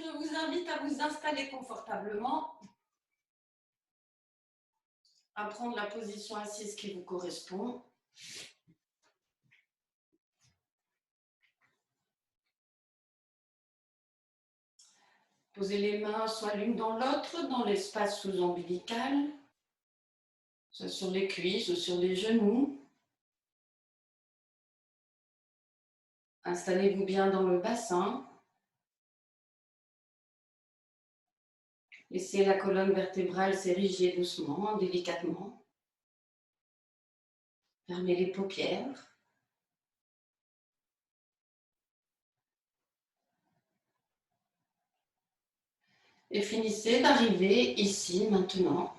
je vous invite à vous installer confortablement, à prendre la position assise qui vous correspond. Posez les mains soit l'une dans l'autre, dans l'espace sous-ombilical, soit sur les cuisses ou sur les genoux. Installez-vous bien dans le bassin. Laissez la colonne vertébrale s'ériger doucement, délicatement. Fermez les paupières. Et finissez d'arriver ici, maintenant.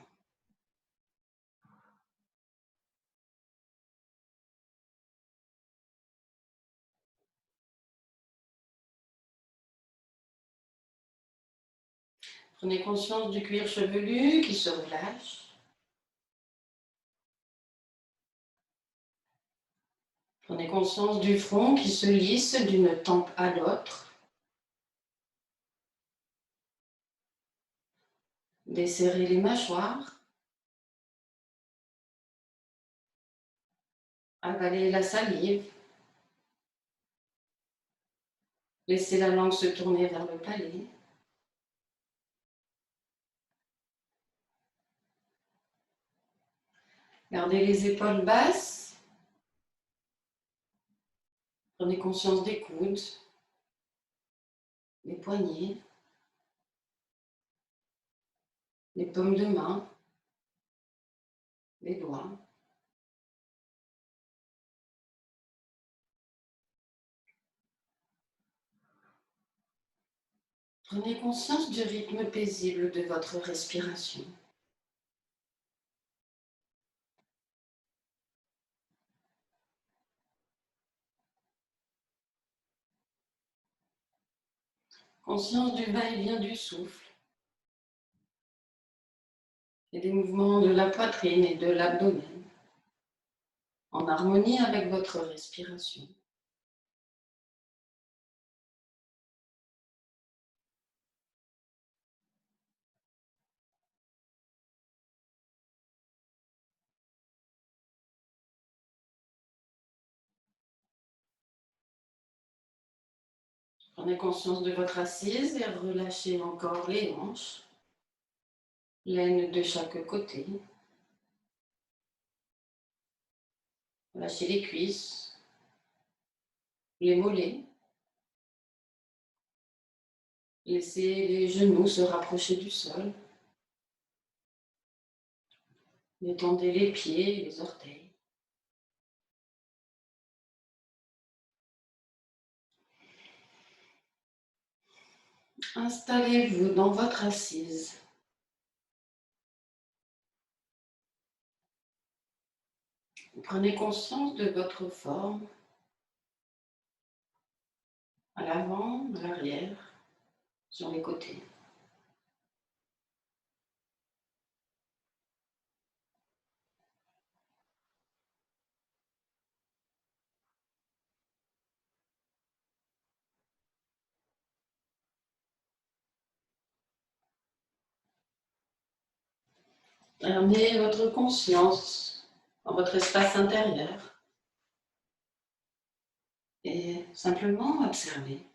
Prenez conscience du cuir chevelu qui se relâche. Prenez conscience du front qui se lisse d'une tempe à l'autre. Desserrez les mâchoires. Avalez la salive. Laissez la langue se tourner vers le palais. Gardez les épaules basses. Prenez conscience des coudes, des poignets, des paumes de main, des doigts. Prenez conscience du rythme paisible de votre respiration. Conscience du va-et-vient du souffle et des mouvements de la poitrine et de l'abdomen, en harmonie avec votre respiration. Prenez conscience de votre assise et relâchez encore les hanches, l'aine de chaque côté. Lâchez les cuisses, les mollets. Laissez les genoux se rapprocher du sol. Détendez les pieds et les orteils. Installez-vous dans votre assise. Prenez conscience de votre forme, à l'avant, à l'arrière, sur les côtés. Ramenez votre conscience dans votre espace intérieur et simplement observez.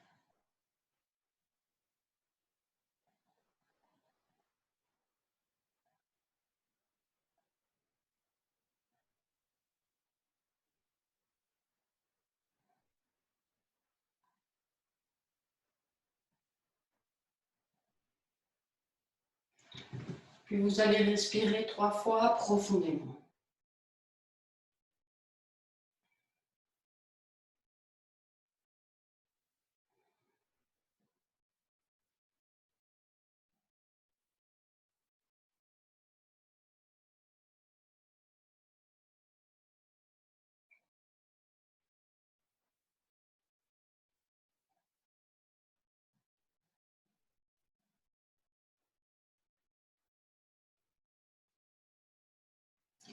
Puis vous allez respirer 3 fois profondément.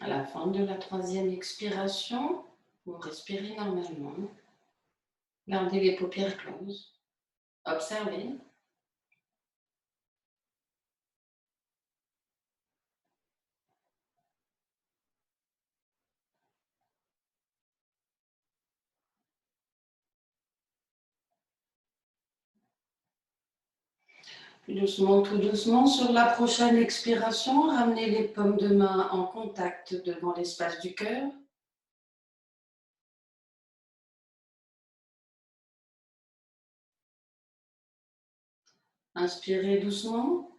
À la fin de la 3e expiration, vous respirez normalement. Gardez les paupières closes. Observez. Puis doucement, tout doucement, sur la prochaine expiration, ramenez les paumes de main en contact devant l'espace du cœur. Inspirez doucement.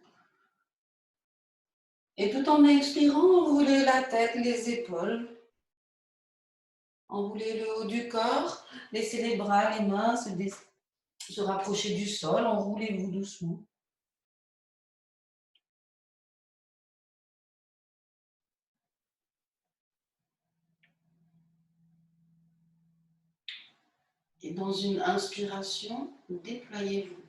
Et tout en expirant, enroulez la tête, les épaules. Enroulez le haut du corps. Laissez les bras, les mains se rapprocher du sol. Enroulez-vous doucement. Et dans une inspiration, déployez-vous.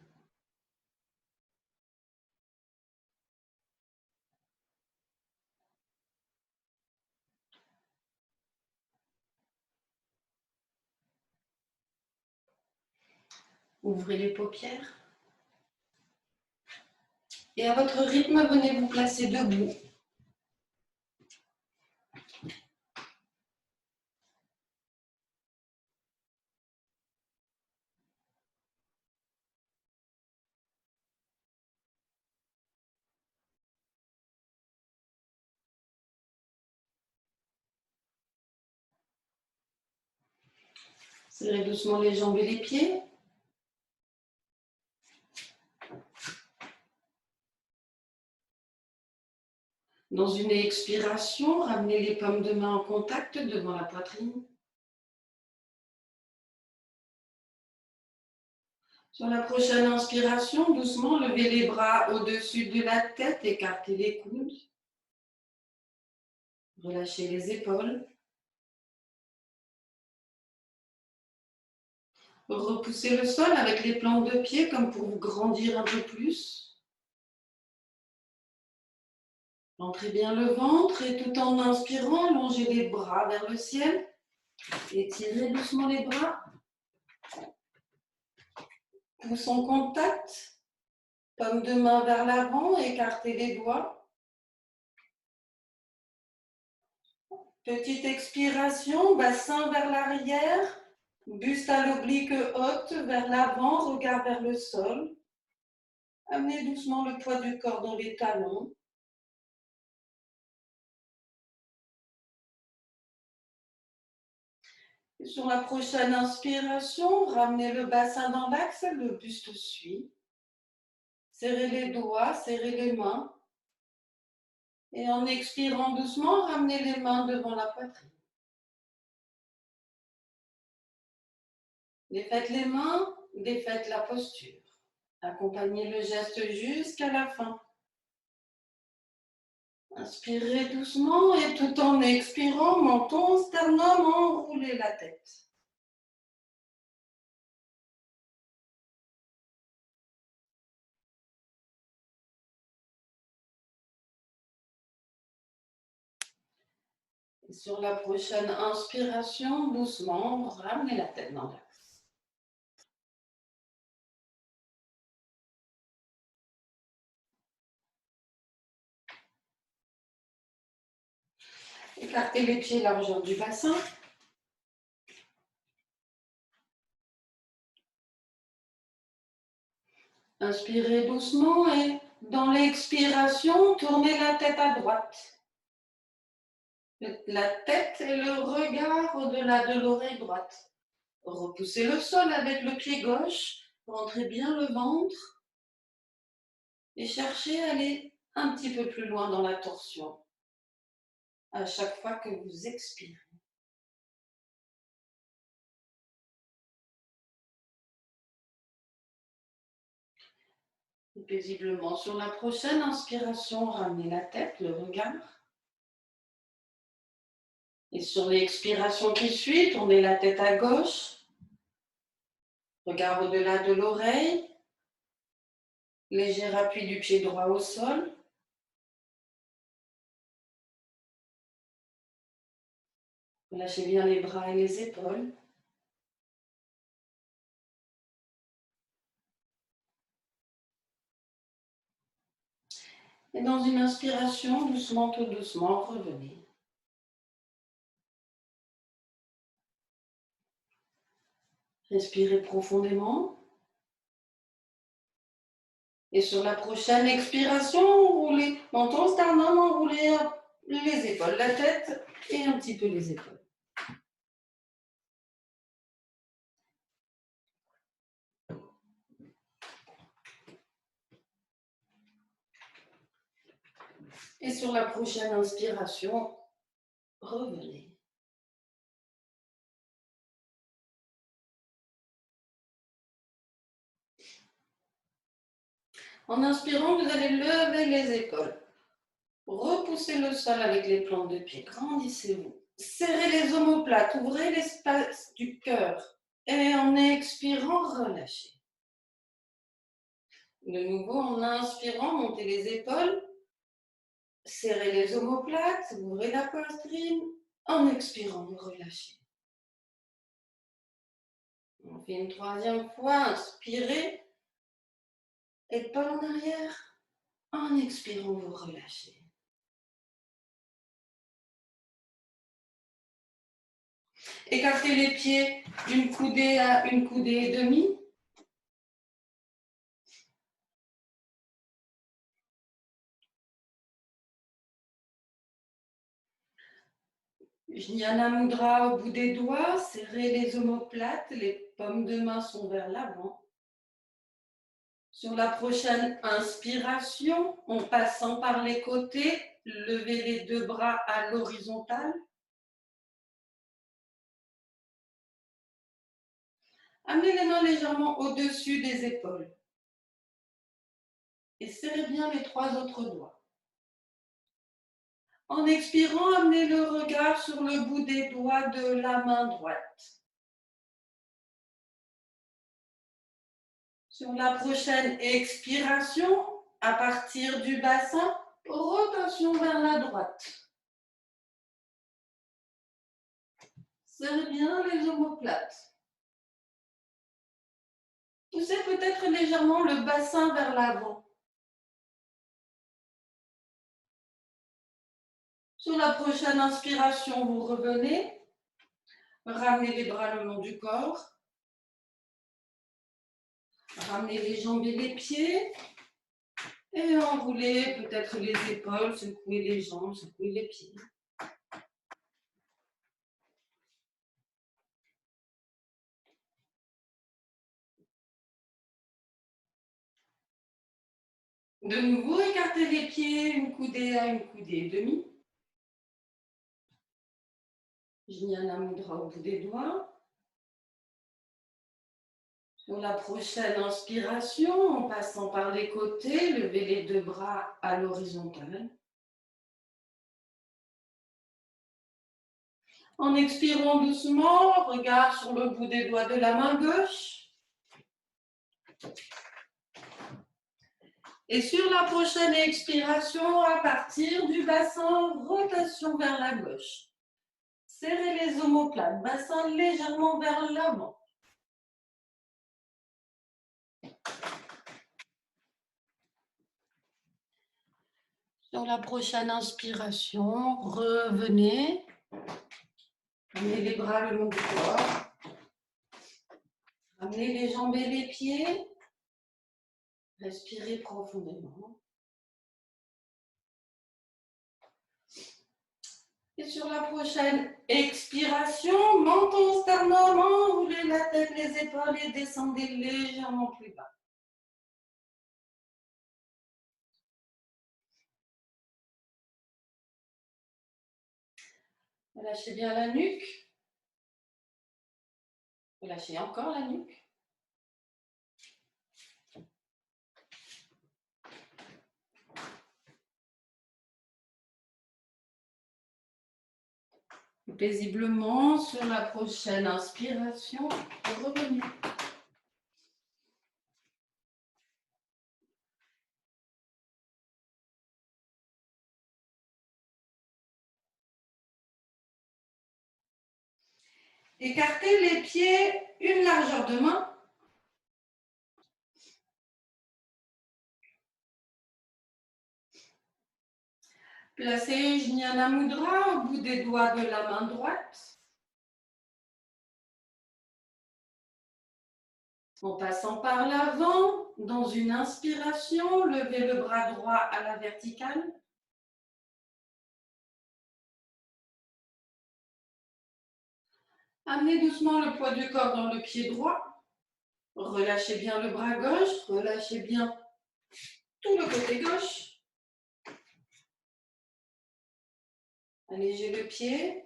Ouvrez les paupières. Et à votre rythme, venez vous placer debout. Serrez doucement les jambes et les pieds. Dans une expiration, ramenez les paumes de main en contact devant la poitrine. Sur la prochaine inspiration, doucement, levez les bras au-dessus de la tête, écartez les coudes. Relâchez les épaules. Repoussez le sol avec les plantes de pied comme pour vous grandir un peu plus. Rentrez bien le ventre et tout en inspirant, allongez les bras vers le ciel. Étirez doucement les bras. Pouce en contact. Paume de main vers l'avant, écartez les doigts. Petite expiration, bassin vers l'arrière. Buste à l'oblique haute vers l'avant, regard vers le sol. Amenez doucement le poids du corps dans les talons. Et sur la prochaine inspiration, ramenez le bassin dans l'axe, le buste suit. Serrez les doigts, serrez les mains. Et en expirant doucement, ramenez les mains devant la poitrine. Défaites les mains, défaites la posture. Accompagnez le geste jusqu'à la fin. Inspirez doucement et tout en expirant, menton, sternum, enroulez la tête. Et sur la prochaine inspiration, doucement, ramenez la tête dans l'axe. Écartez les pieds largeur du bassin. Inspirez doucement et dans l'expiration, tournez la tête à droite. La tête et le regard au-delà de l'oreille droite. Repoussez le sol avec le pied gauche, rentrez bien le ventre et cherchez à aller un petit peu plus loin dans la torsion à chaque fois que vous expirez. Et paisiblement, sur la prochaine inspiration, ramenez la tête, le regard. Et sur l'expiration qui suit, tournez la tête à gauche. Regard au-delà de l'oreille. Léger appui du pied droit au sol. Relâchez bien les bras et les épaules. Et dans une inspiration, doucement, tout doucement, revenez. Respirez profondément. Et sur la prochaine expiration, enroulez menton, sternum, enroulez les épaules, la tête et un petit peu les épaules. Et sur la prochaine inspiration, revenez. En inspirant, vous allez lever les épaules. Repoussez le sol avec les plantes de pied. Grandissez-vous. Serrez les omoplates. Ouvrez l'espace du cœur. Et en expirant, relâchez. De nouveau, en inspirant, montez les épaules. Serrez les omoplates. Ouvrez la poitrine. En expirant, relâchez. On fait une troisième fois. Inspirez. Épaules en arrière. En expirant, vous relâchez. Écartez les pieds d'une coudée à une coudée et demie. Jnana Mudra au bout des doigts, serrez les omoplates, les paumes de main sont vers l'avant. Sur la prochaine inspiration, en passant par les côtés, levez les deux bras à l'horizontale. Amenez les mains légèrement au-dessus des épaules. Et serrez bien les trois autres doigts. En expirant, amenez le regard sur le bout des doigts de la main droite. Sur la prochaine expiration, à partir du bassin, rotation vers la droite. Serrez bien les omoplates. Poussez peut-être légèrement le bassin vers l'avant. Sur la prochaine inspiration, vous revenez. Ramenez les bras le long du corps. Ramenez les jambes et les pieds. Et enroulez peut-être les épaules, secouez les jambes, secouez les pieds. De nouveau, écartez les pieds, une coudée à une coudée et demie. Jnana Mudra au bout des doigts. Sur la prochaine inspiration, en passant par les côtés, levez les deux bras à l'horizontale. En expirant doucement, regard sur le bout des doigts de la main gauche. Et sur la prochaine expiration, à partir du bassin, rotation vers la gauche. Serrez les omoplates, bassin légèrement vers l'avant. Sur la prochaine inspiration, revenez. Amenez les bras le long du corps. Amenez les jambes et les pieds. Respirez profondément. Et sur la prochaine expiration, menton, sternum, enroulez la tête, les épaules et descendez légèrement plus bas. Relâchez bien la nuque. Relâchez encore la nuque. Paisiblement, sur la prochaine inspiration, revenez. Écartez les pieds une largeur de main. Placez Jnana Mudra au bout des doigts de la main droite. En passant par l'avant, dans une inspiration, levez le bras droit à la verticale. Amenez doucement le poids du corps dans le pied droit. Relâchez bien le bras gauche, relâchez bien tout le côté gauche. Allégez le pied.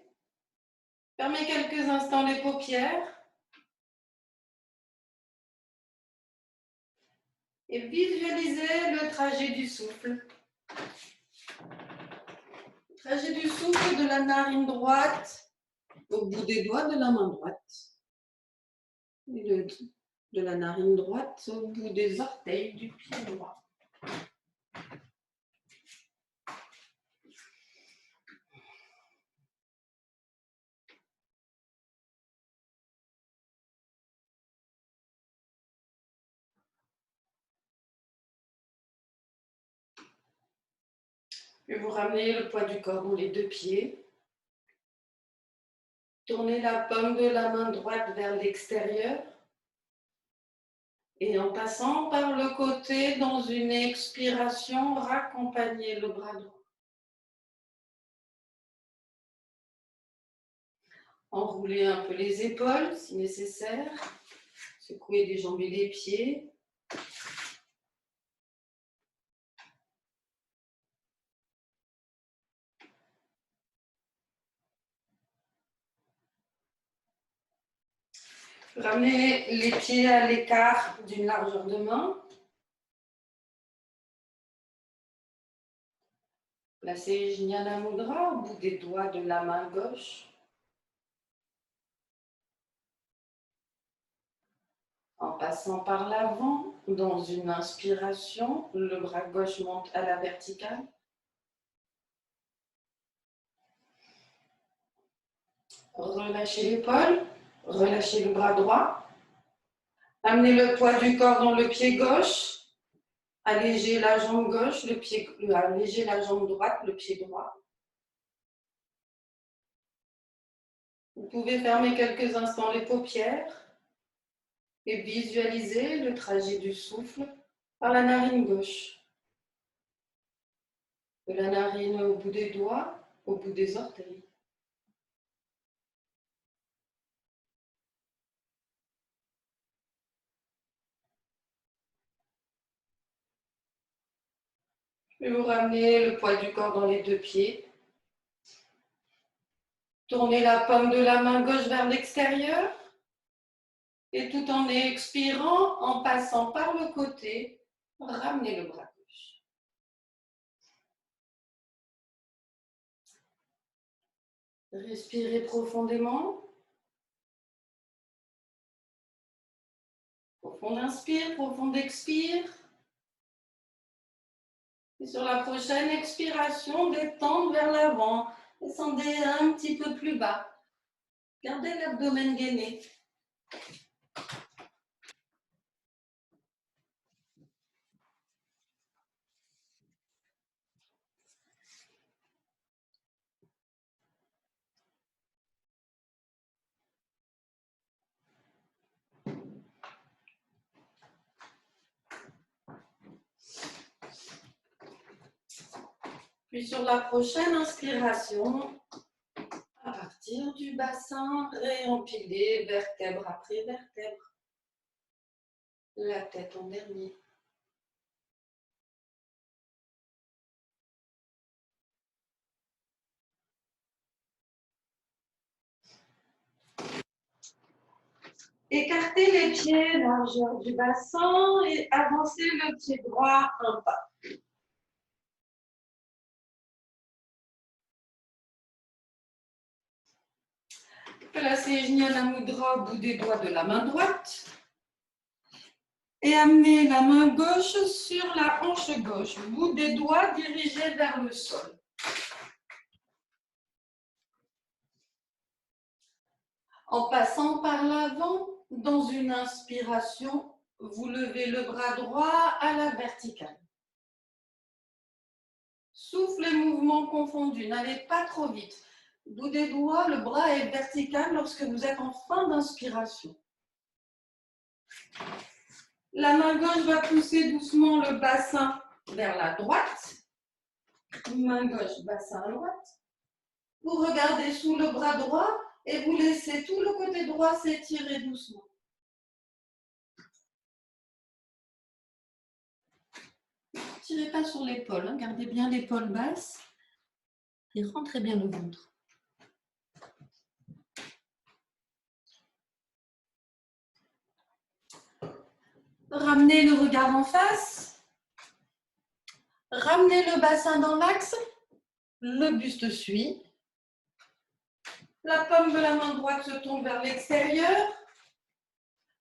Fermez quelques instants les paupières. Et visualisez le trajet du souffle. Le trajet du souffle de la narine droite au bout des doigts de la main droite. Et de la narine droite au bout des orteils du pied droit. Et vous ramenez le poids du corps dans les deux pieds. Tournez la paume de la main droite vers l'extérieur. Et en passant par le côté, dans une expiration, raccompagnez le bras droit. Enroulez un peu les épaules si nécessaire. Secouez des jambes et des pieds. Ramenez les pieds à l'écart d'une largeur de main. Placez Jnana Mudra au bout des doigts de la main gauche. En passant par l'avant, dans une inspiration, le bras gauche monte à la verticale. Relâchez l'épaule, relâchez le bras droit. Amenez le poids du corps dans le pied gauche. Allégez la jambe gauche, allégez la jambe droite, le pied droit. Vous pouvez fermer quelques instants les paupières et visualiser le trajet du souffle par la narine gauche. De la narine au bout des doigts, au bout des orteils. Et vous ramenez le poids du corps dans les deux pieds. Tournez la paume de la main gauche vers l'extérieur. Et tout en expirant, en passant par le côté, ramenez le bras gauche. Respirez profondément. Profond inspire, profond expire. Et sur la prochaine expiration, détendre vers l'avant. Descendez un petit peu plus bas. Gardez l'abdomen gainé. Puis sur la prochaine inspiration, à partir du bassin, réempiler vertèbre après vertèbre. La tête en dernier. Écartez les pieds, largeur du bassin et avancez le pied droit un pas. Placez Jnana Mudra au bout des doigts de la main droite. Et amenez la main gauche sur la hanche gauche. Bout des doigts dirigés vers le sol. En passant par l'avant, dans une inspiration, vous levez le bras droit à la verticale. Souffle et mouvement confondus, n'allez pas trop vite. Bout des doigts, le bras est vertical lorsque vous êtes en fin d'inspiration. La main gauche va pousser doucement le bassin vers la droite. Main gauche, bassin à droite. Vous regardez sous le bras droit et vous laissez tout le côté droit s'étirer doucement. Ne tirez pas sur l'épaule, hein. Gardez bien l'épaule basse et rentrez bien le ventre. Ramenez le regard en face. Ramenez le bassin dans l'axe. Le buste suit. La paume de la main droite se tourne vers l'extérieur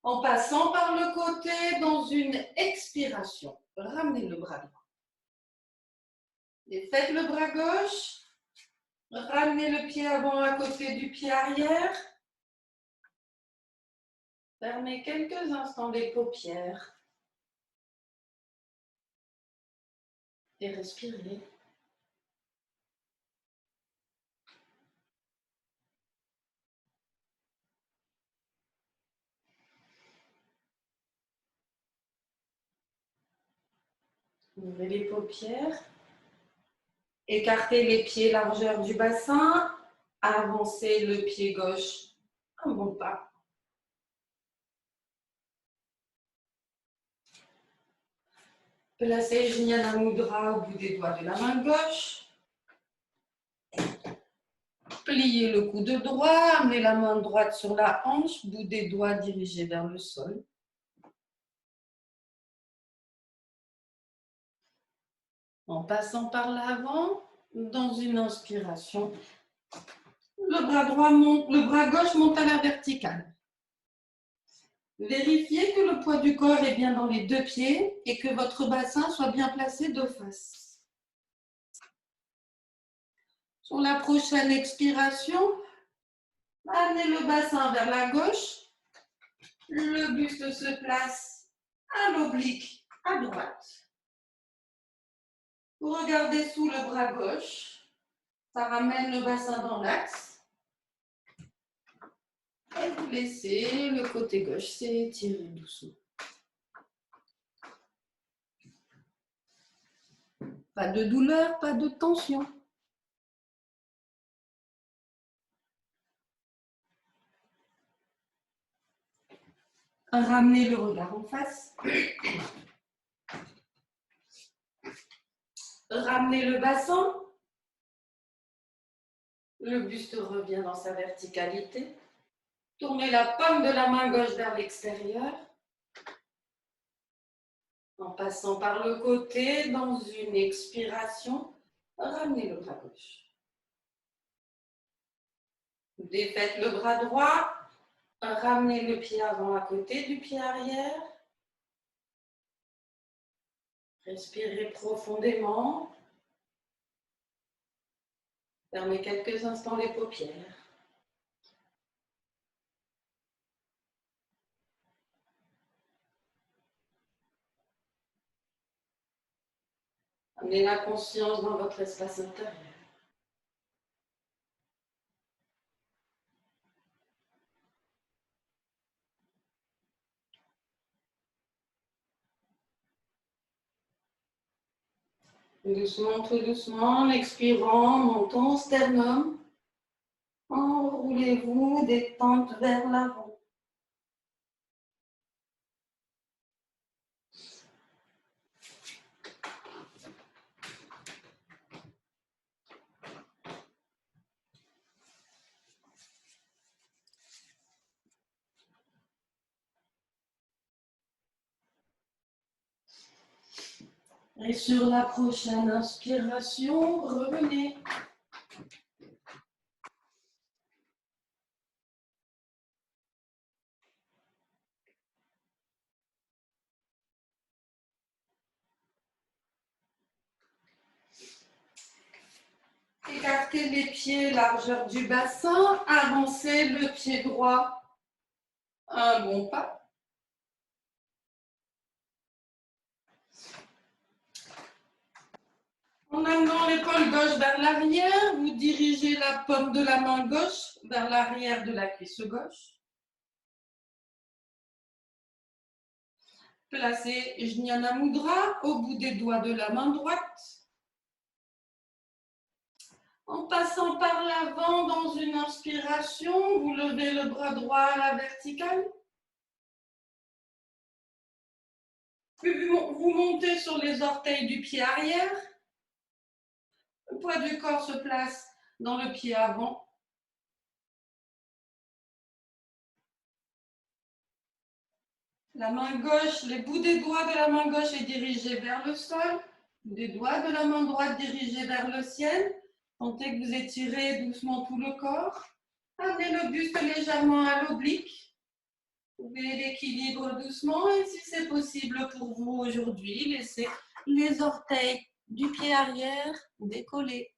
en passant par le côté dans une expiration. Ramenez le bras droit. Et faites le bras gauche. Ramenez le pied avant à côté du pied arrière. Fermez quelques instants les paupières. Et respirez. Ouvrez les paupières. Écartez les pieds largeur du bassin. Avancez le pied gauche un bon pas. Placez Jnana Mudra au bout des doigts de la main gauche. Pliez le coude droit, amenez la main droite sur la hanche, bout des doigts dirigés vers le sol. En passant par l'avant, dans une inspiration, le bras droit monte, le bras gauche monte à la verticale. Vérifiez que le poids du corps est bien dans les deux pieds et que votre bassin soit bien placé de face. Sur la prochaine expiration, amenez le bassin vers la gauche. Le buste se place à l'oblique à droite. Vous regardez sous le bras gauche. Ça ramène le bassin dans l'axe. Et vous laissez le côté gauche s'étirer doucement. Pas de douleur, pas de tension. Ramenez le regard en face. Ramenez le bassin. Le buste revient dans sa verticalité. Tournez la paume de la main gauche vers l'extérieur. En passant par le côté, dans une expiration, ramenez le bras gauche. Défaites le bras droit. Ramenez le pied avant à côté du pied arrière. Respirez profondément. Fermez quelques instants les paupières. Amenez la conscience dans votre espace intérieur. Doucement, tout doucement, en expirant, montons au sternum. Enroulez-vous, détente vers l'avant. Et sur la prochaine inspiration, revenez. Écartez les pieds, largeur du bassin. Avancez le pied droit. Un bon pas. En amenant l'épaule gauche vers l'arrière, vous dirigez la paume de la main gauche vers l'arrière de la cuisse gauche. Placez Jnana Mudra au bout des doigts de la main droite. En passant par l'avant dans une inspiration, vous levez le bras droit à la verticale. Puis vous montez sur les orteils du pied arrière. Le poids du corps se place dans le pied avant. La main gauche, les bouts des doigts de la main gauche est dirigé vers le sol. Les doigts de la main droite dirigés vers le ciel. Sentez que vous étirez doucement tout le corps. Amenez le buste légèrement à l'oblique. Trouvez l'équilibre doucement et si c'est possible pour vous aujourd'hui, laissez les orteils du pied arrière décollés.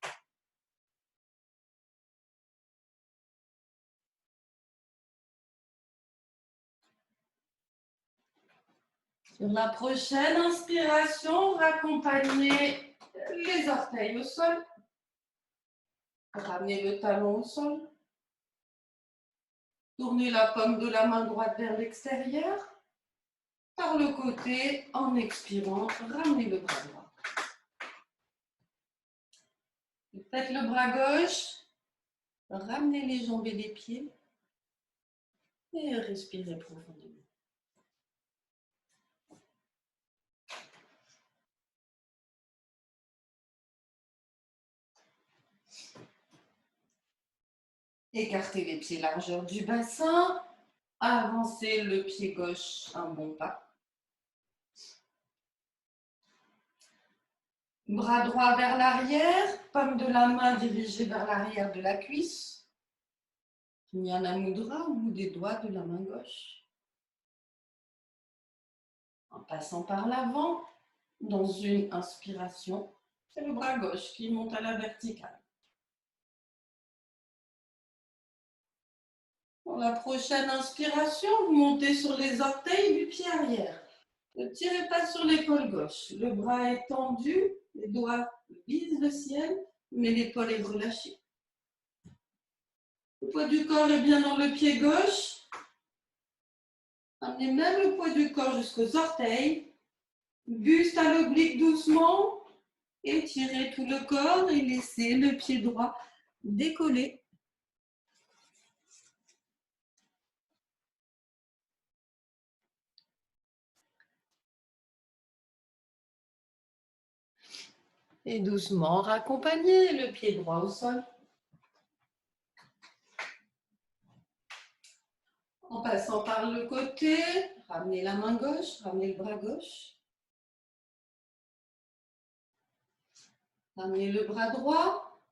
Sur la prochaine inspiration, raccompagnez les orteils au sol. Ramenez le talon au sol. Tournez la paume de la main droite vers l'extérieur. Par le côté, en expirant, ramenez le bras droit. Faites le bras gauche. Ramenez les jambes et les pieds. Et respirez profondément. Écartez les pieds largeur du bassin. Avancez le pied gauche un bon pas. Bras droit vers l'arrière, paume de la main dirigée vers l'arrière de la cuisse. Jnana Mudra au bout des doigts de la main gauche. En passant par l'avant, dans une inspiration, c'est le bras gauche qui monte à la verticale. Pour la prochaine inspiration, vous montez sur les orteils du pied arrière. Ne tirez pas sur l'épaule gauche. Le bras est tendu, les doigts visent le ciel, mais l'épaule est relâchée. Le poids du corps est bien dans le pied gauche. Amenez même le poids du corps jusqu'aux orteils. Buste à l'oblique doucement. Étirez tout le corps et laissez le pied droit décoller. Et doucement, raccompagnez le pied droit au sol. En passant par le côté, ramenez la main gauche, ramenez le bras gauche. Ramenez le bras droit.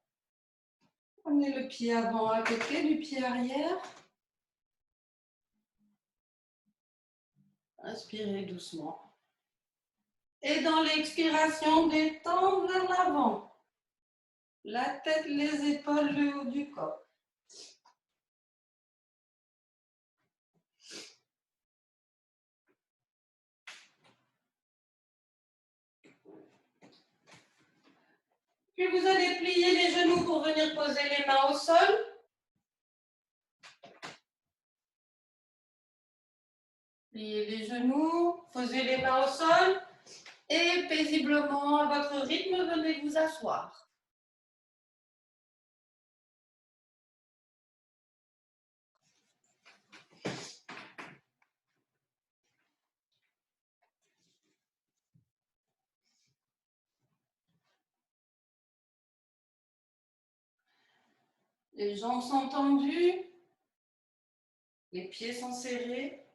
Ramenez le pied avant à côté du pied arrière. Inspirez doucement. Et dans l'expiration, détendre vers l'avant. La tête, les épaules, le haut du corps. Puis vous allez plier les genoux pour venir poser les mains au sol. Pliez les genoux, posez les mains au sol et paisiblement, à votre rythme, venez vous asseoir. Les jambes sont tendues, les pieds sont serrés.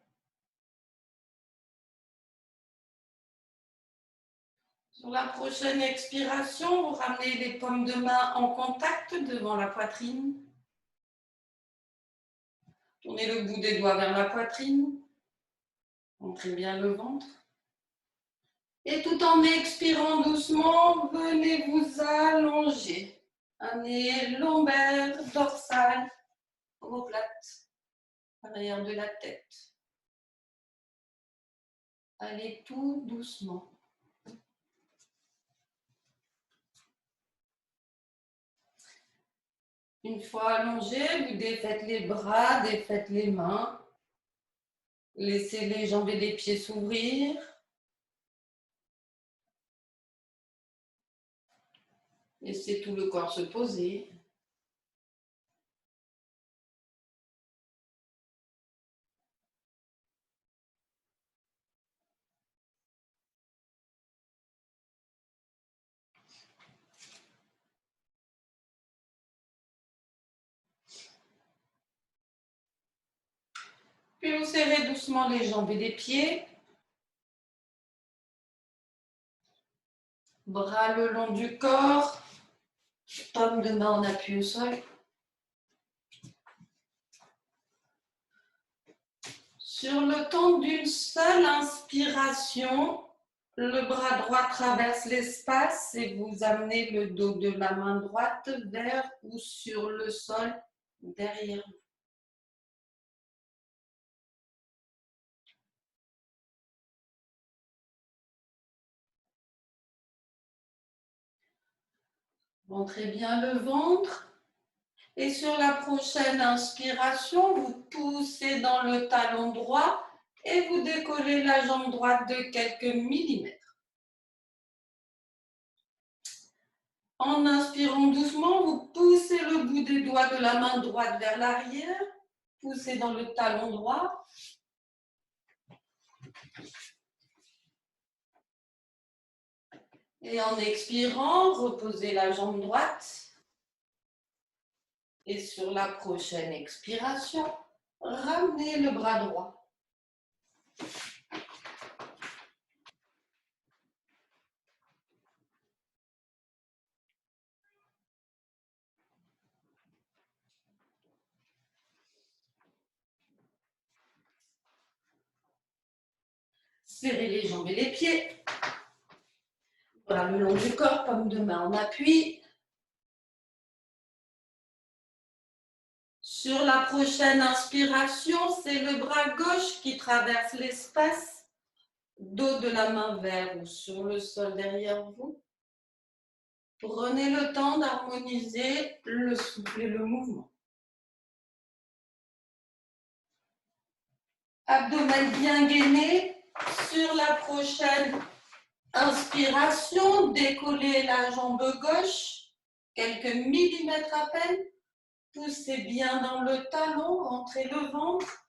Sur la prochaine expiration, vous ramenez les paumes de main en contact devant la poitrine. Tournez le bout des doigts vers la poitrine. Montrez bien le ventre. Et tout en expirant doucement, venez vous allonger. Amenez lombaire, dorsale, omoplate, arrière de la tête. Allez tout doucement. Une fois allongé, vous défaites les bras, défaites les mains. Laissez les jambes et les pieds s'ouvrir. Laissez tout le corps se poser. Puis vous serrez doucement les jambes et les pieds. Bras le long du corps. Paume de main en appui au sol. Sur le temps d'une seule inspiration, le bras droit traverse l'espace et vous amenez le dos de la main droite vers ou sur le sol derrière vous. Montrez bien le ventre. Et sur la prochaine inspiration, vous poussez dans le talon droit et vous décollez la jambe droite de quelques millimètres. En inspirant doucement, vous poussez le bout des doigts de la main droite vers l'arrière, poussez dans le talon droit. Et en expirant, reposez la jambe droite. Et sur la prochaine expiration, ramenez le bras droit. Serrez les jambes et les pieds. Bras le long du corps, paume de main en appui. Sur la prochaine inspiration, c'est le bras gauche qui traverse l'espace, dos de la main vers ou sur le sol derrière vous. Prenez le temps d'harmoniser le souffle et le mouvement. Abdomen bien gainé. Sur la prochaine inspiration, décollez la jambe gauche, quelques millimètres à peine. Poussez bien dans le talon, rentrez le ventre.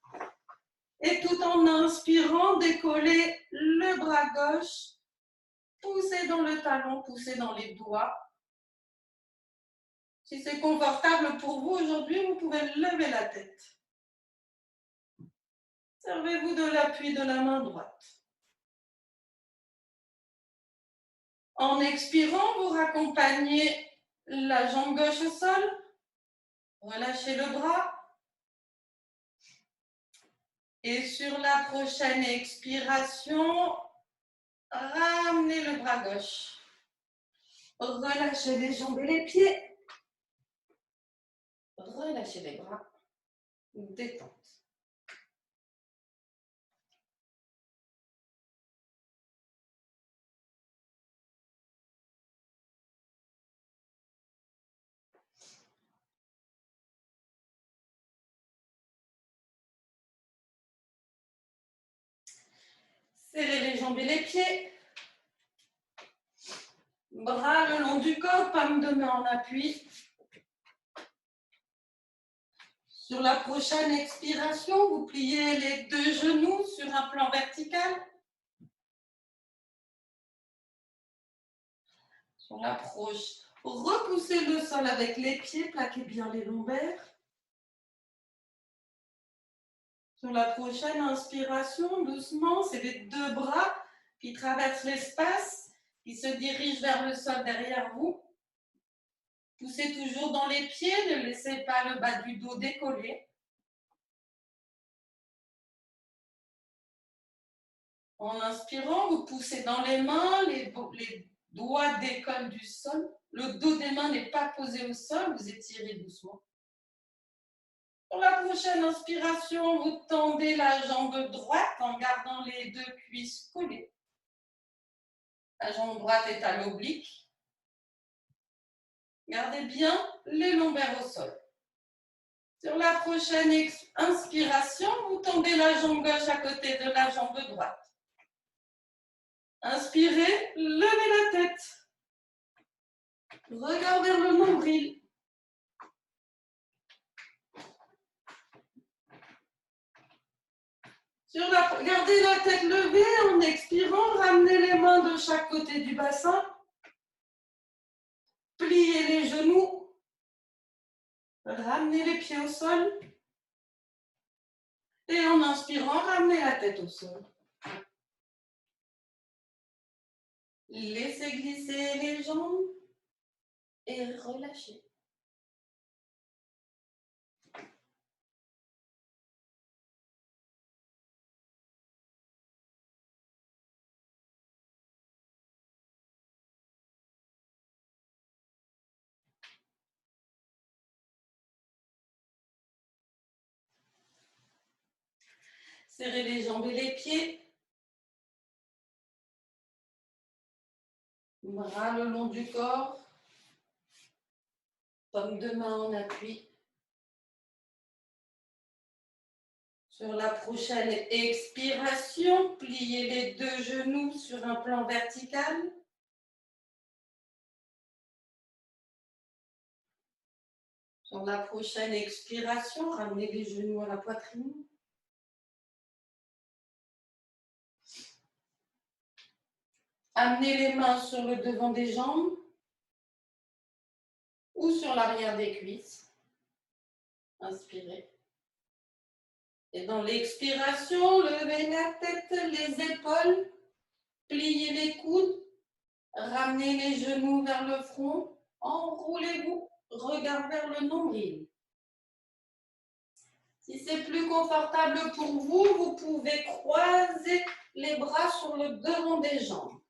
Et tout en inspirant, décollez le bras gauche. Poussez dans le talon, poussez dans les doigts. Si c'est confortable pour vous aujourd'hui, vous pouvez lever la tête. Servez-vous de l'appui de la main droite. En expirant, vous raccompagnez la jambe gauche au sol. Relâchez le bras. Et sur la prochaine expiration, ramenez le bras gauche. Relâchez les jambes et les pieds. Relâchez les bras. Détente. Serrez les jambes et les pieds. Bras le long du corps, paume de main en appui. Sur la prochaine expiration, vous pliez les deux genoux sur un plan vertical. Sur l'approche, repoussez le sol avec les pieds, plaquez bien les lombaires. Sur la prochaine inspiration, doucement, c'est les deux bras qui traversent l'espace, qui se dirigent vers le sol derrière vous. Poussez toujours dans les pieds, ne laissez pas le bas du dos décoller. En inspirant, vous poussez dans les mains, les doigts décollent du sol. Le dos des mains n'est pas posé au sol, vous étirez doucement. Pour la prochaine inspiration, vous tendez la jambe droite en gardant les deux cuisses collées. La jambe droite est à l'oblique. Gardez bien les lombaires au sol. Sur la prochaine inspiration, vous tendez la jambe gauche à côté de la jambe droite. Inspirez, levez la tête. Regarde vers le nombril. Gardez la tête levée en expirant. Ramenez les mains de chaque côté du bassin. Pliez les genoux. Ramenez les pieds au sol. Et en inspirant, ramenez la tête au sol. Laissez glisser les jambes et relâchez. Serrez les jambes et les pieds. Bras le long du corps. Paume de main en appui. Sur la prochaine expiration, pliez les deux genoux sur un plan vertical. Sur la prochaine expiration, ramenez les genoux à la poitrine. Amenez les mains sur le devant des jambes ou sur l'arrière des cuisses. Inspirez. Et dans l'expiration, levez la tête, les épaules, pliez les coudes, ramenez les genoux vers le front, enroulez-vous, regard vers le nombril. Si c'est plus confortable pour vous, vous pouvez croiser les bras sur le devant des jambes.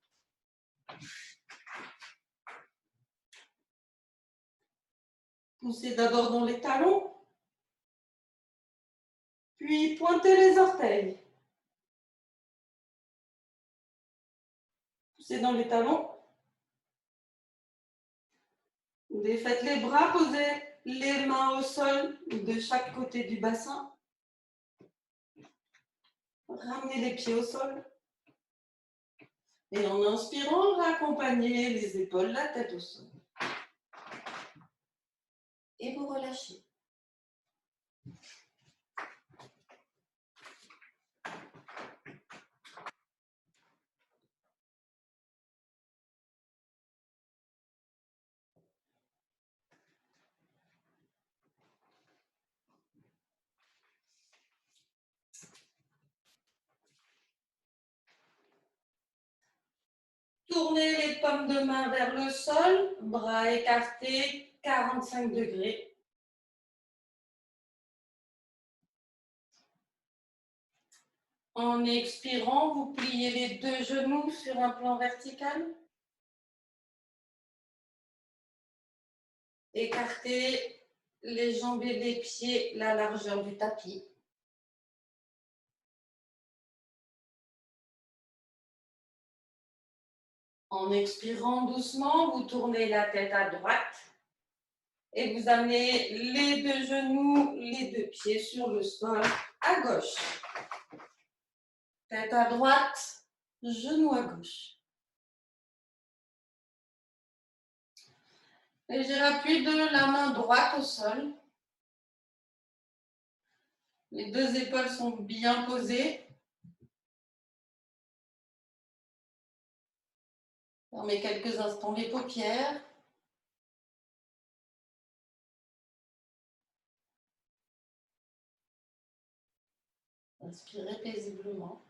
Poussez d'abord dans les talons, puis pointez les orteils. Poussez dans les talons. Défaites les bras, posez les mains au sol de chaque côté du bassin. Ramenez les pieds au sol. Et en inspirant, raccompagnez les épaules, la tête au sol. Et vous relâchez. Tournez les paumes de main vers le sol, bras écartés, 45 degrés. En expirant, vous pliez les deux genoux sur un plan vertical. Écartez les jambes et les pieds la largeur du tapis. En expirant doucement, vous tournez la tête à droite et vous amenez les deux genoux, les deux pieds sur le sol à gauche. Tête à droite, genou à gauche. Léger appui de la main droite au sol. Les deux épaules sont bien posées. Fermez quelques instants les paupières. Inspirez paisiblement.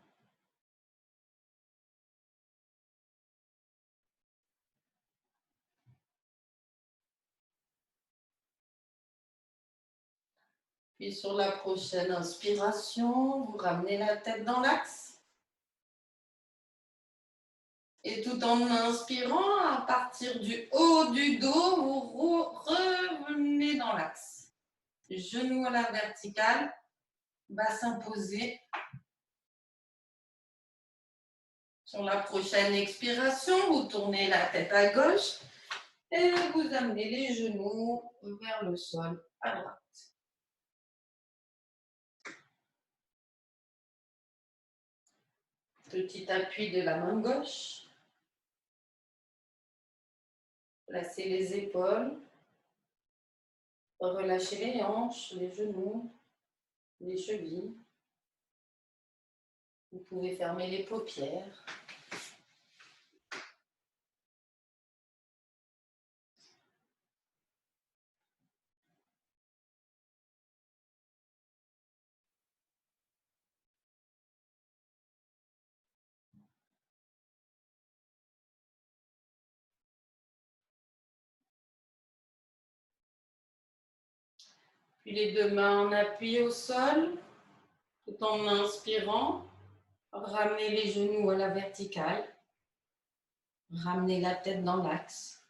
Puis sur la prochaine inspiration, vous ramenez la tête dans l'axe. Et tout en inspirant, à partir du haut du dos, vous revenez dans l'axe. Genoux à la verticale, bassin posé. Sur la prochaine expiration, vous tournez la tête à gauche et vous amenez les genoux vers le sol à droite. Petit appui de la main gauche. Placez les épaules. Relâchez les hanches, les genoux, les chevilles. Vous pouvez fermer les paupières. Puis les deux mains en appui au sol, tout en inspirant. Ramenez les genoux à la verticale. Ramenez la tête dans l'axe.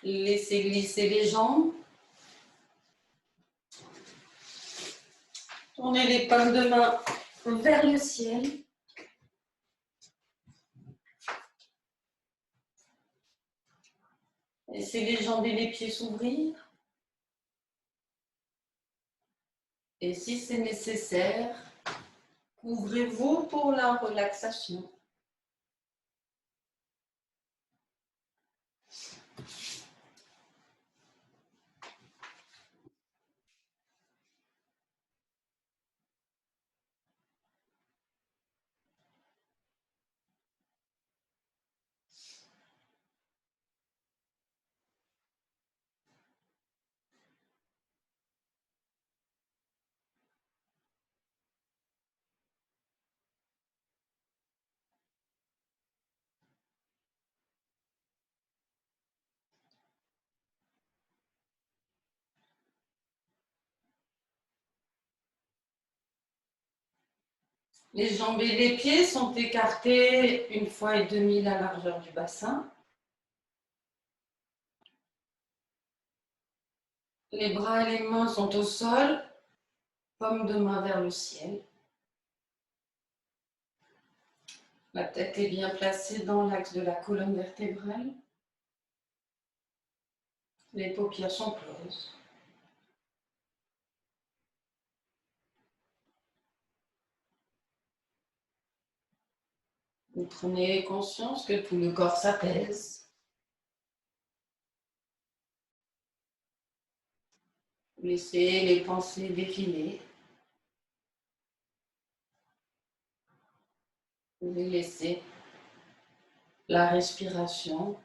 Laissez glisser les jambes. Tournez les paumes de main vers le ciel. Laissez les jambes et les pieds s'ouvrir. Et si c'est nécessaire, couvrez-vous pour la relaxation. Les jambes et les pieds sont écartés 1,5 fois la largeur du bassin. Les bras et les mains sont au sol, paume de main vers le ciel. La tête est bien placée dans l'axe de la colonne vertébrale. Les paupières sont closes. Vous prenez conscience que tout le corps s'apaise. Vous laissez les pensées défiler. Vous laissez la respiration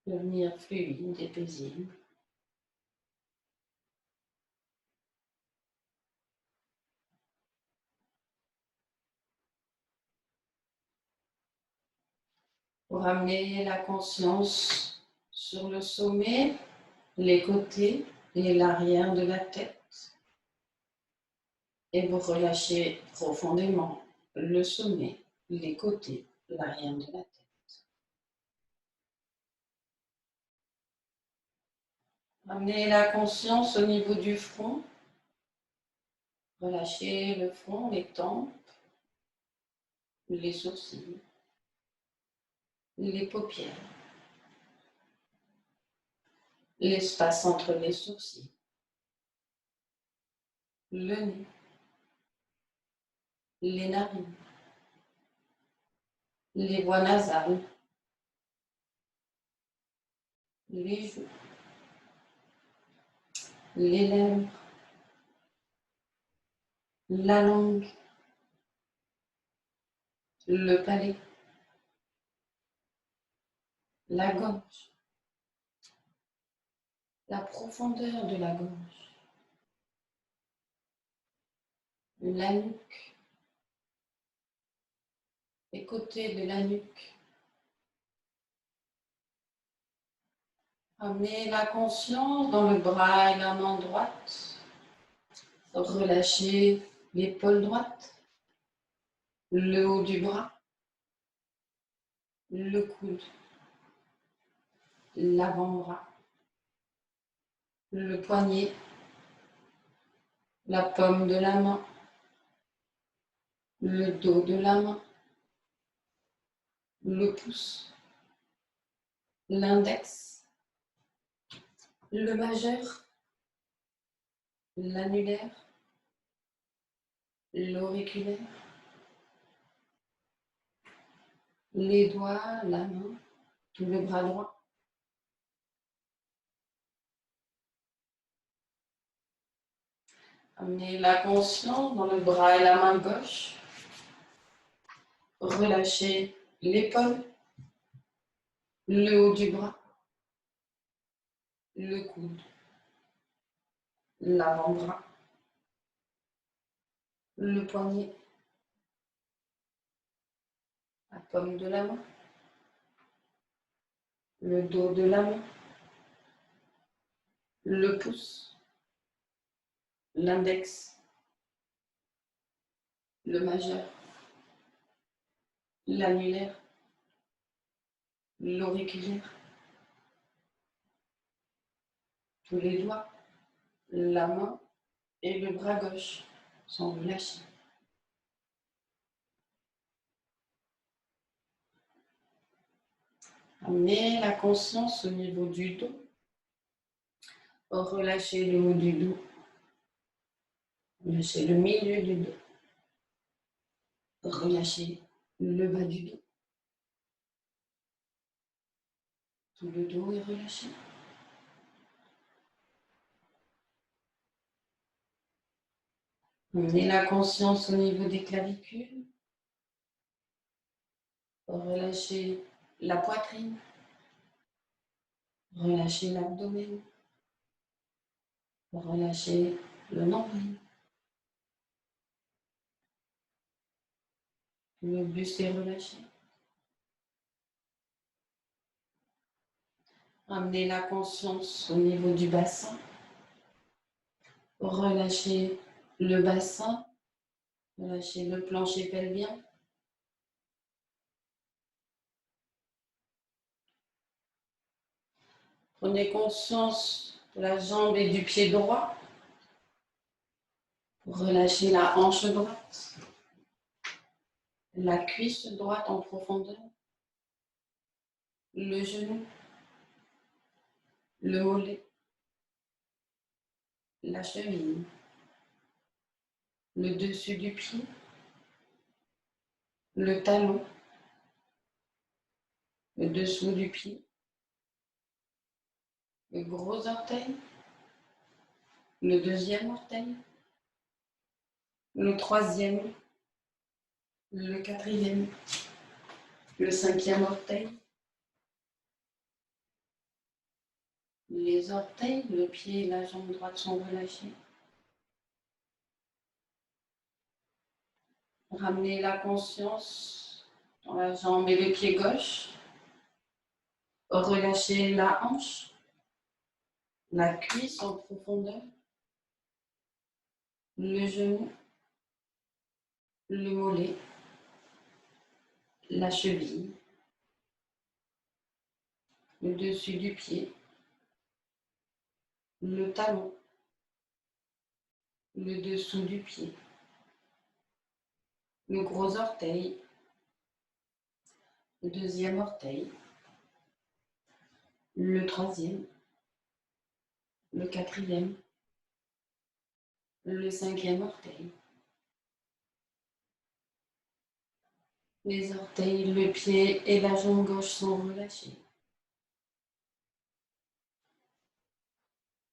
devenir fluide et paisible. Vous ramenez la conscience sur le sommet, les côtés et l'arrière de la tête. Et vous relâchez profondément le sommet, les côtés, l'arrière de la tête. Ramenez la conscience au niveau du front. Relâchez le front, les tempes, les sourcils, les paupières, l'espace entre les sourcils, le nez, les narines, les voies nasales, les joues, les lèvres, la langue, le palais, la gorge, la profondeur de la gorge, la nuque, les côtés de la nuque. Amenez la conscience dans le bras et la main droite. Relâchez l'épaule droite, le haut du bras, le coude, l'avant-bras, le poignet, la paume de la main, le dos de la main, le pouce, l'index, le majeur, l'annulaire, l'auriculaire, les doigts, la main, tout le bras droit. Amenez la conscience dans le bras et la main gauche. Relâchez l'épaule, le haut du bras, le coude, l'avant-bras, le poignet, la paume de la main, le dos de la main, le pouce, l'index, le majeur, l'annulaire, l'auriculaire, tous les doigts, la main et le bras gauche sont relâchés. Amenez la conscience au niveau du dos. Relâchez le haut du dos. Relâchez le milieu du dos. Relâchez le bas du dos. Tout le dos est relâché. Amenez la conscience au niveau des clavicules. Relâchez la poitrine. Relâchez l'abdomen. Relâchez le nombril. Le buste est relâché. Amenez la conscience au niveau du bassin. Relâchez le bassin. Relâchez le plancher pelvien. Prenez conscience de la jambe et du pied droit. Relâchez la hanche droite. La cuisse droite en profondeur. Le genou. Le mollet. La cheville. Le dessus du pied. Le talon. Le dessous du pied. Le gros orteil. Le deuxième orteil. Le troisième. Le quatrième. Le cinquième orteil. Les orteils, le pied et la jambe droite sont relâchés. Ramenez la conscience dans la jambe et le pied gauche. Relâchez la hanche, la cuisse en profondeur, le genou, le mollet, la cheville, le dessus du pied, le talon, le dessous du pied, le gros orteil, le deuxième orteil, le troisième, le quatrième, le cinquième orteil, les orteils, le pied et la jambe gauche sont relâchés.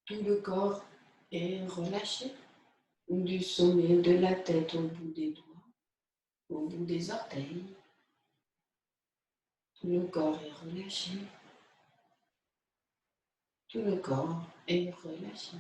Tout le corps est relâché, du sommet de la tête au bout des doigts, au bout des orteils. Tout le corps est relâché. Tout le corps est relâché.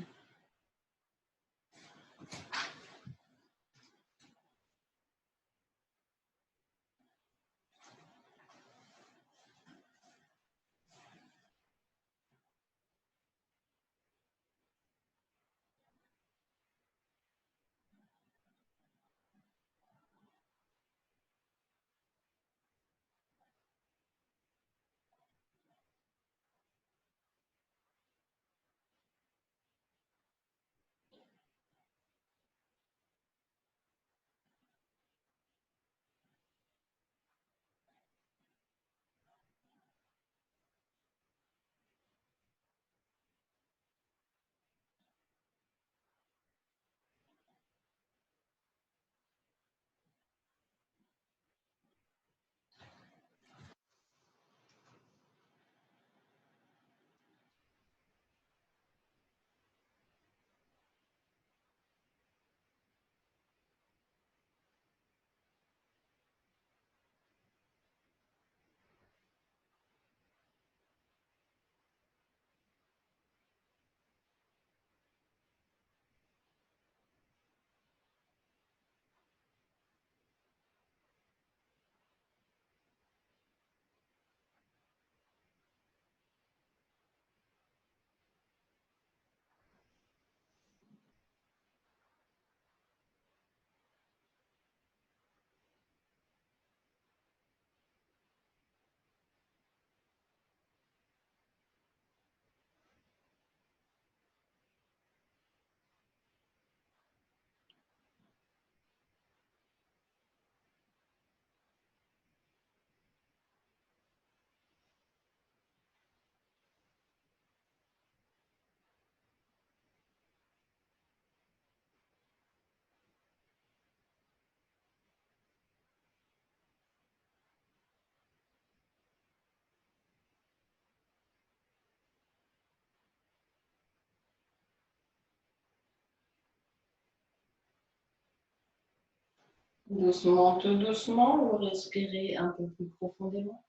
Doucement, tout doucement, vous respirez un peu plus profondément.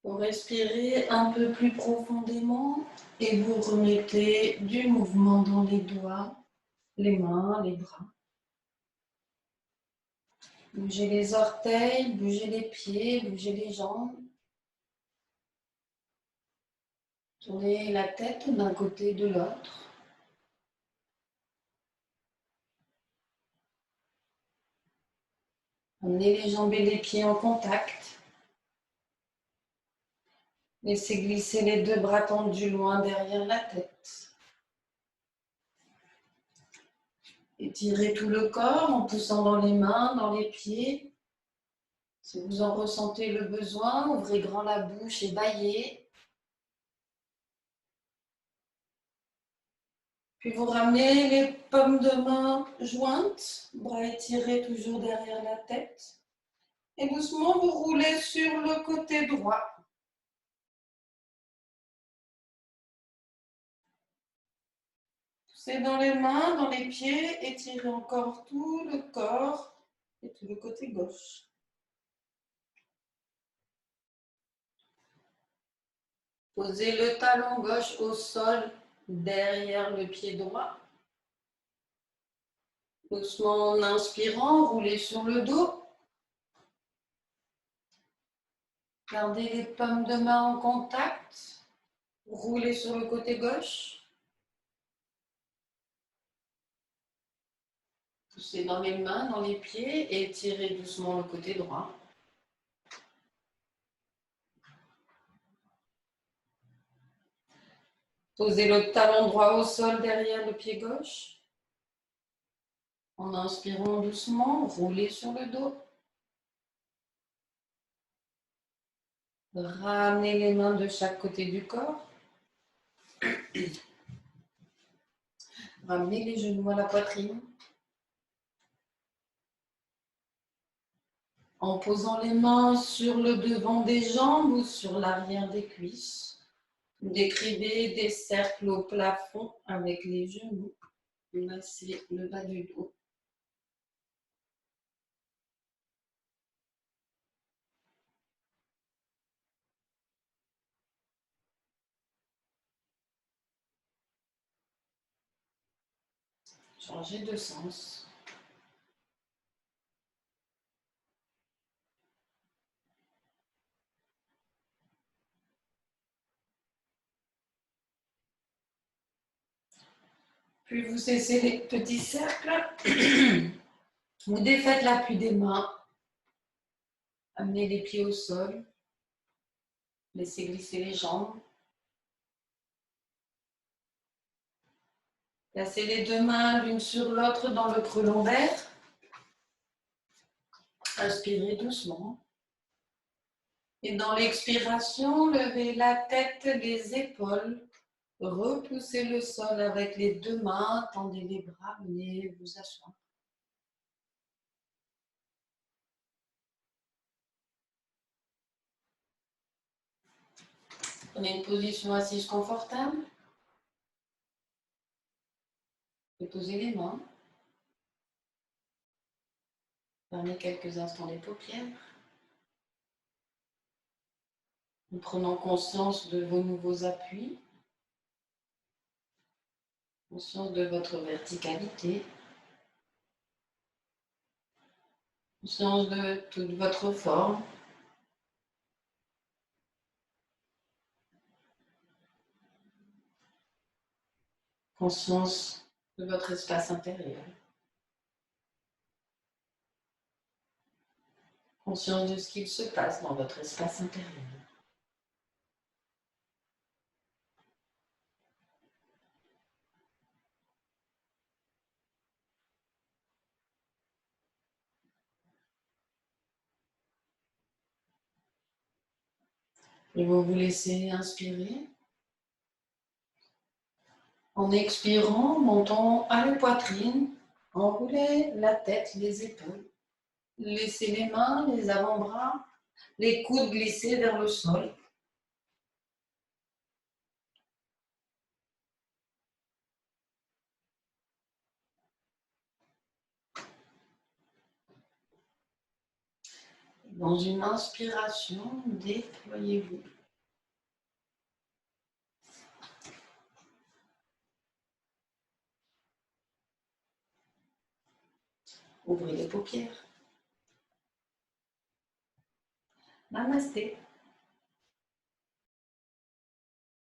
Vous respirez un peu plus profondément et vous remettez du mouvement dans les doigts, les mains, les bras. Bougez les orteils, bougez les pieds, bougez les jambes. Tournez la tête d'un côté de l'autre. Amenez les jambes et les pieds en contact. Laissez glisser les deux bras tendus loin derrière la tête. Étirez tout le corps en poussant dans les mains, dans les pieds. Si vous en ressentez le besoin, ouvrez grand la bouche et bâillez. Puis vous ramenez les paumes de main jointes, bras étirés toujours derrière la tête. Et doucement, vous roulez sur le côté droit. Poussez dans les mains, dans les pieds, étirez encore tout le corps et tout le côté gauche. Posez le talon gauche au sol derrière le pied droit. Doucement en inspirant, roulez sur le dos. Gardez les paumes de main en contact. Roulez sur le côté gauche. Poussez dans les mains, dans les pieds et étirez doucement le côté droit. Posez le talon droit au sol derrière le pied gauche. En inspirant doucement, roulez sur le dos. Ramenez les mains de chaque côté du corps. Ramenez les genoux à la poitrine. En posant les mains sur le devant des jambes ou sur l'arrière des cuisses. Décrivez des cercles au plafond avec les genoux. Massez le bas du dos. Changez de sens. Puis vous cessez les petits cercles. Vous défaites l'appui des mains. Amenez les pieds au sol. Laissez glisser les jambes. Placez les deux mains l'une sur l'autre dans le creux lombaire. Inspirez doucement. Et dans l'expiration, levez la tête, les épaules. Repoussez le sol avec les deux mains. Tendez les bras, venez vous asseoir. Prenez une position assise confortable. Et posez les mains. Fermez quelques instants les paupières. En prenant conscience de vos nouveaux appuis. Conscience de votre verticalité. Conscience de toute votre forme. Conscience de votre espace intérieur. Conscience de ce qu'il se passe dans votre espace intérieur. Et vous vous laissez inspirer. En expirant, montons à la poitrine, enroulez la tête, les épaules. Laissez les mains, les avant-bras, les coudes glisser vers le sol. Dans une inspiration, déployez-vous. Ouvrez les paupières. Namasté.